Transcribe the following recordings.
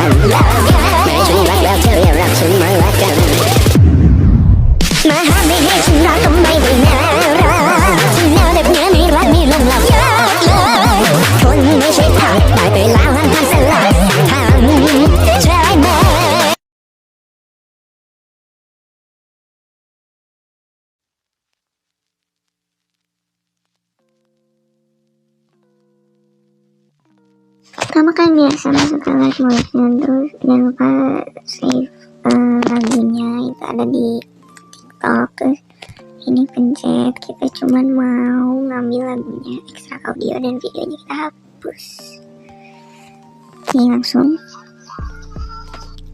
กันไม่ฉันรักแล้วเธออย่ารักฉันมาละกันมาหาไม่ให้ฉันรักก็ไม่ได้น่ารักฉันแนวแบบเนี้ยไม่รักไม่ลงหรอกยากเลยคนไม่ใช่ทางได้ไปแล้วห้ามทำสลัดทำใช่ไหมkamu kan biasa masuk ke like voice-nya, terus jangan lupa save lagunya, itu ada di TikTok. Terus ini pencet, kita cuman mau ngambil lagunya, ekstrak audio dan videonya kita hapus. Ini langsung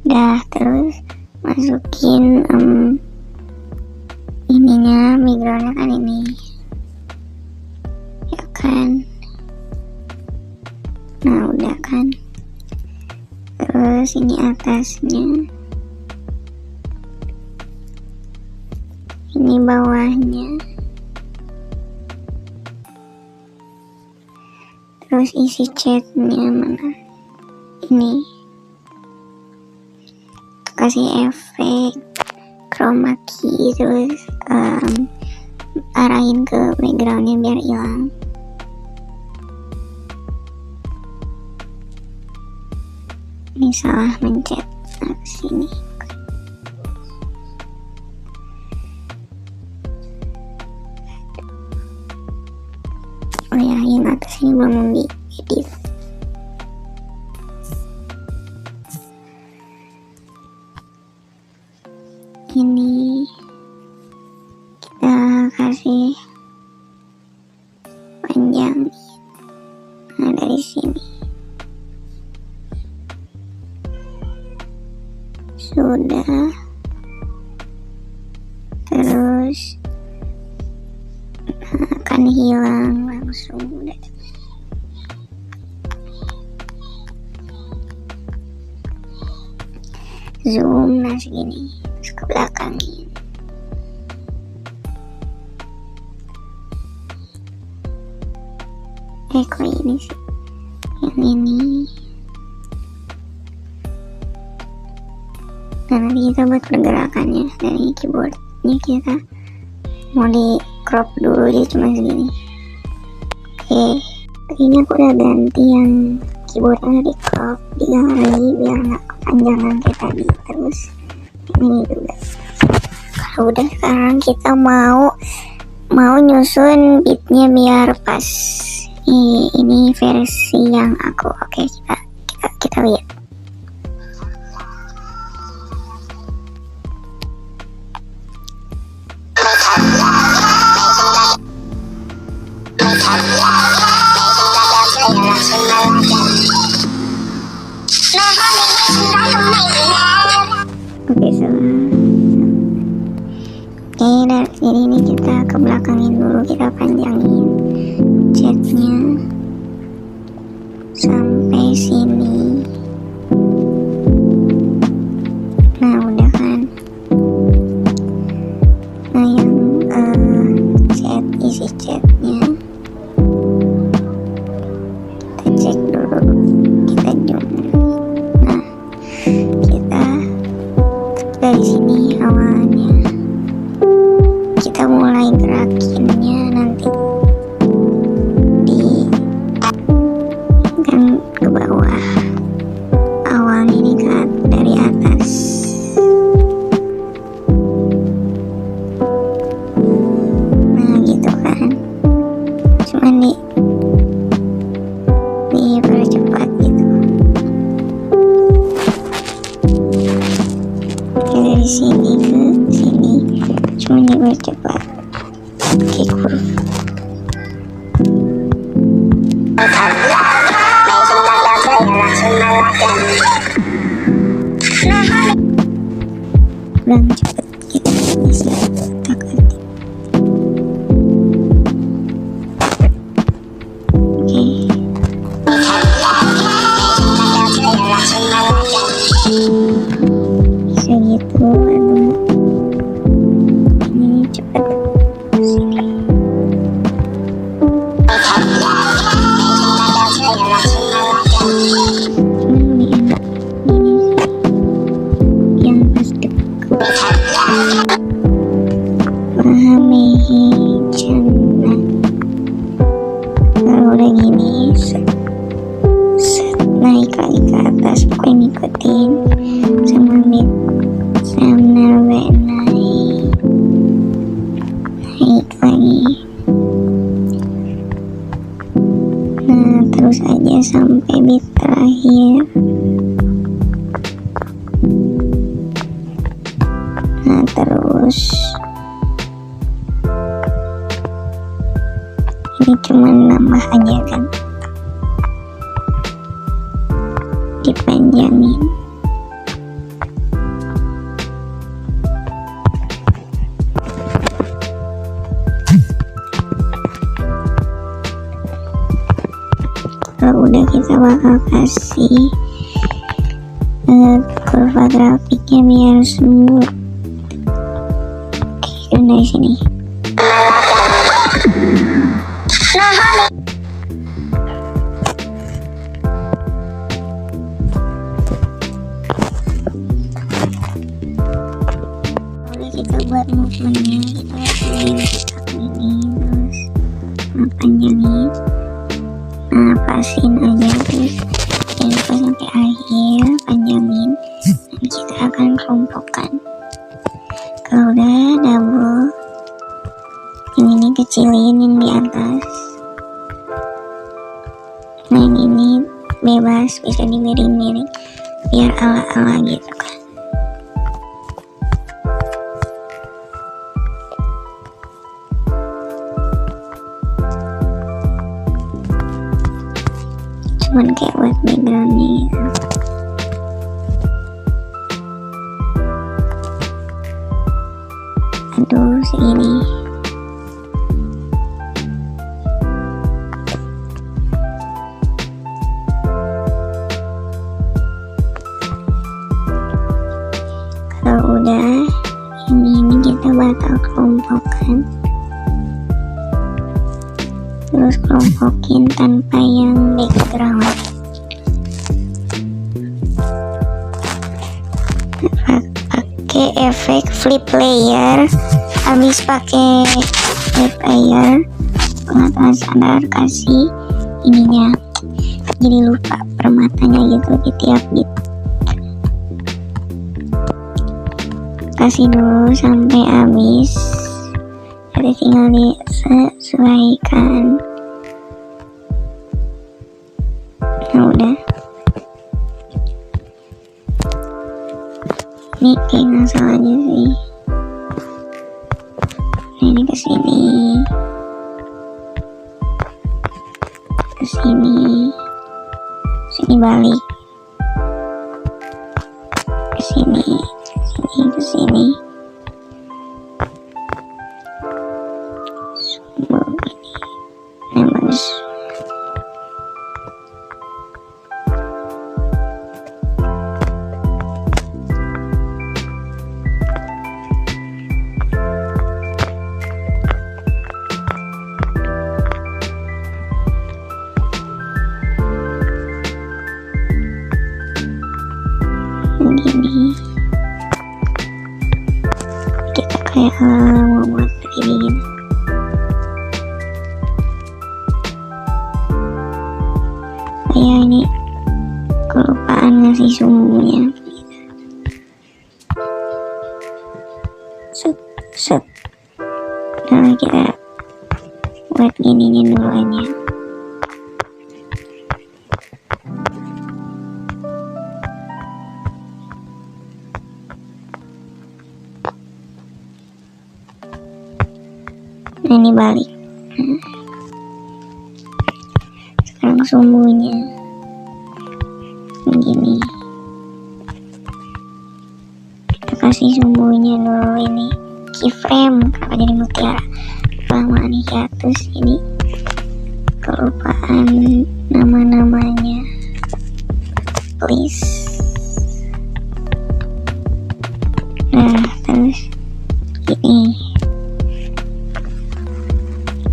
dah, terus masukin ininya, backgroundnya kan ini ya kan. Nah udah kan, terus ini atasnya, ini bawahnya, terus isi chatnya mana, ini kasih efek chroma key, terus arahin ke backgroundnya biar hilang. Ini salah mencet, nah kesini. Oh ya, yang atas ini belum diedit. Ini kita kasih panjang. Nah dari sini. Sudah, terus akan hilang langsung. Udah. Zoom, nah segini, terus ke belakangin. Kok ini sih, yang ini. Nah nanti kita buat pergerakannya dari keyboardnya, kita mau di crop dulu dia cuma segini. Oke, ini aku udah ganti yang keyboardnya di crop, digaleri biar nggak kepanjangan kayak tadi. Terus ini juga. Kalau udah, sekarang kita mau nyusun beatnya biar pas. Ini versi yang aku. Oke, kita lihat. Oke, jadi ini kita ke belakangin dulu, kita panjangin chatnya sampai sini. Nah udah kan. Nah yang isi chatnya kita cek dulu, kita zoom. Nah kita dari sini awalnya kita mulai gerakinnya nanti di kan ke bawah, awalnya ini kan dari atas. Nah gitu kan, cuman dipercepat gitu. Dari sini ke sini cuma dipercepat pakai kurva. Kurang cepat kita bisa tak-atik. Oke. Bisa gitu, ini cepat sini. Cuman lebih enak ini. atas, pokoknya ngikutin sama beat sambil naik lagi. Nah terus aja sampai beat terakhir. Nah terus ini cuma nambah aja kan, dipanjangin. Kalau udah kita bakal kasih kurva grafiknya biar smooth. Oke, dari sini. Kita buat movementnya, kita ini terus panjangin, pasin aja terus jangan lupa sampai akhir, panjangin, dan kita akan kelompokkan. Kalau udah double, yang ini kecilin yang di atas, nah yang ini bebas, bisa dimiring-miring biar ala-ala gitu kan. Cuman kayak buat backgroundnya gitu. Aduh segini. Kalau udah ini kita bakal kelompokkan, terus kelompokin tanpa yang background. Pakai efek flip layer, habis pakai flip layer pengetahuan standar, kasih ininya, jadi lupa permatanya gitu di tiap bit. Kasih dulu sampai habis, jadi tinggal disesuaikan. Nah udah, ini kayak ngasal aja sih. Nah ini kesini, sini balik, kesini, kesini. Nah bagus. Gini kita kayak mau buat begini gitu. Saya ini kelupaan ngasih sumbunya. Set. Nah kita buat gininya dulu aja. Nah ini balik. Sekarang sumbunya begini, kita kasih sumbunya dulu. Ini keyframe, kenapa jadi mutiara, kelamaan hiatus, ini kelupaan nama-namanya, please. Nah terus gini.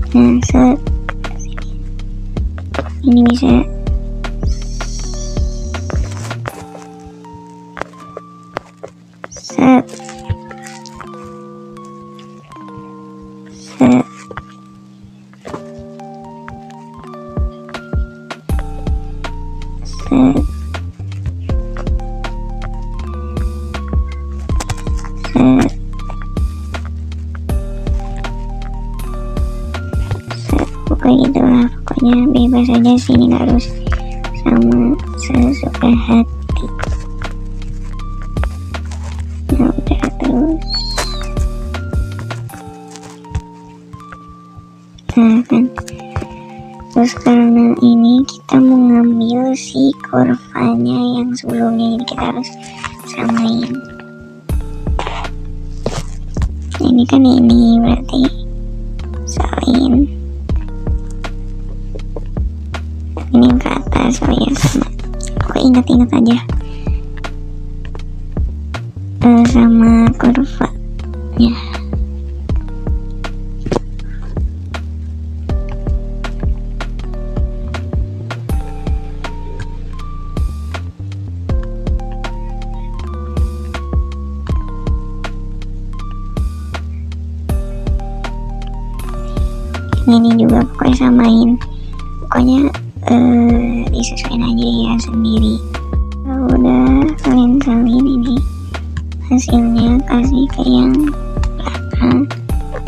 Nah set, ini bisa set, pokoknya bebas aja sih, ini nggak harus sama sesuka hati. Ya udah, terus karena ini kita mau ngambil si kurvanya yang sebelumnya, jadi kita harus samain. Ini kan ini berarti salin ini yang ke atas. Oh ya, sama. Oke, ingat-ingat aja sama kurva ya. Ini juga pokoknya samain, pokoknya disesuaikan aja ya sendiri. Kalau udah salin ini hasilnya kasih ke yang belakang,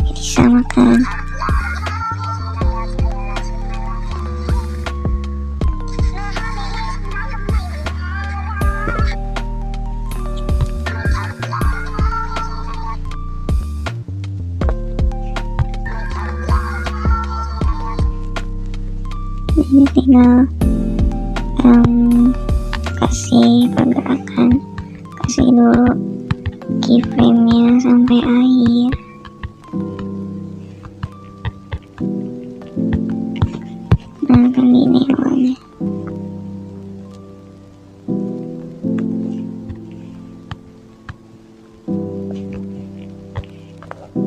jadi samakan. Ini tinggal kasih pergerakan, kasih dulu keyframe-nya sampai akhir. Nah, kan gini awalnya.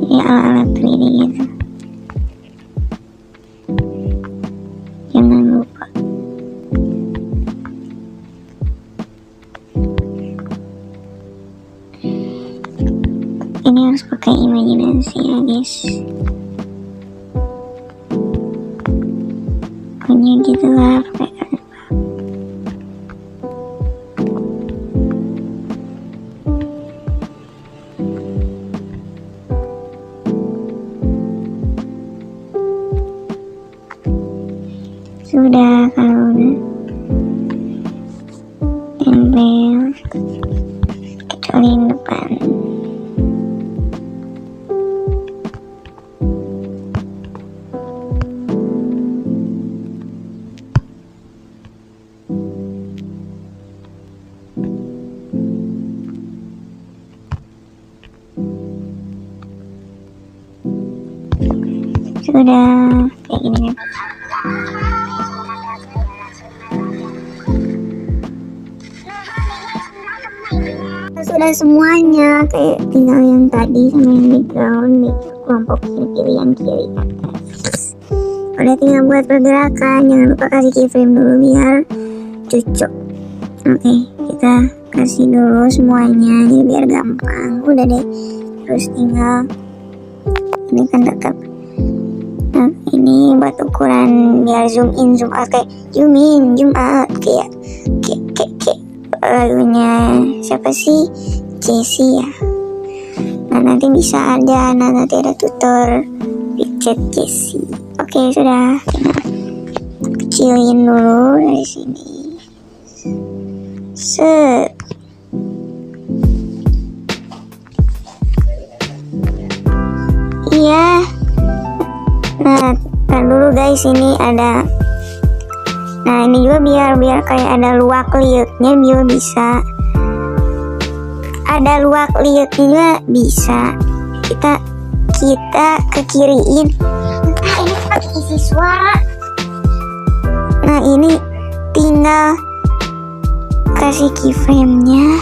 Ya, ala-ala 3D gitu. Jangan lupa. Ini harus pakai imajinasi ya guys. Pokoknya gitu lah, pakai sudah. Kalau udah tempel kecuali yang depan. Sudah kayak gini kan. Sudah semuanya, kayak tinggal yang tadi sama yang background di kelompok pilih yang kiri atas. Udah tinggal buat pergerakan, jangan lupa kasih keyframe dulu biar cocok. Oke, kita kasih dulu semuanya jadi biar gampang. Udah deh, terus tinggal ini kan tetap. Nah, ini buat ukuran biar zoom in zoom out, kayak zoom in zoom out kayak lagunya siapa sih, Jessie ya. Nah, nanti bisa ada, nanti ada tutor vidchat Jessie. Oke, sudah, tinggal kecilin dulu dari sini. Set. Iya. Nah, tar dulu guys, ini ada. Nah, ini juga biar kayak ada luak liuknya, biar bisa. Ada luak liuknya juga bisa. Kita ke kiriin. Nah, ini pakai isi suara. Nah, ini tinggal kasih keyframe-nya.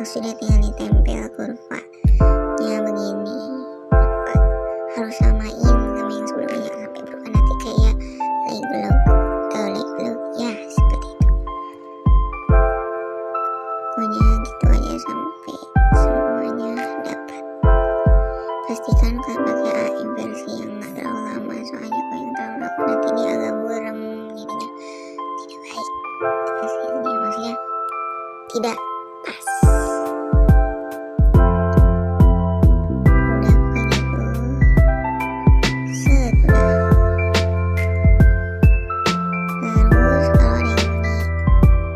sudah tinggal ditempel kurvanya begini. Harus samain sama yang sebelumnya sampai berubah nanti kayak laew atau laew ya, seperti itu. Pokoknya gitu aja sampai semuanya dapat. Pastikan kan pakai AI versi yang nggak terlalu lama, soalnya kalau yang terlalu lama nanti dia agak buram jadinya tidak baik hasilnya, maksudnya tidak pas. Udah pokoknya tuh set udah. Terus kalau ada yang mau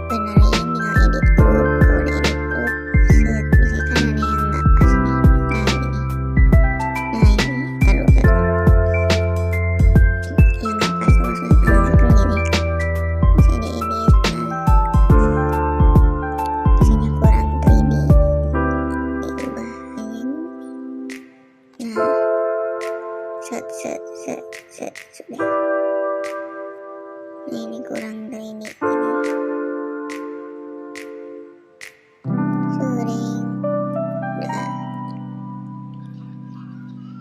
dibenerin tinggal edit grup. Kalau udah edit grup set, misalnya kan ada yang nggak pas nih, nah ini taruh yang nggak pas tuh, maksudnya kan gini bisa diedit. Misalnya kurang 3D diubah aja. Nah set sudah. Nah ini kurang 3D ini sering udah,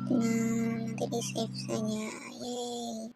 tinggal nanti di save saja. Yeay.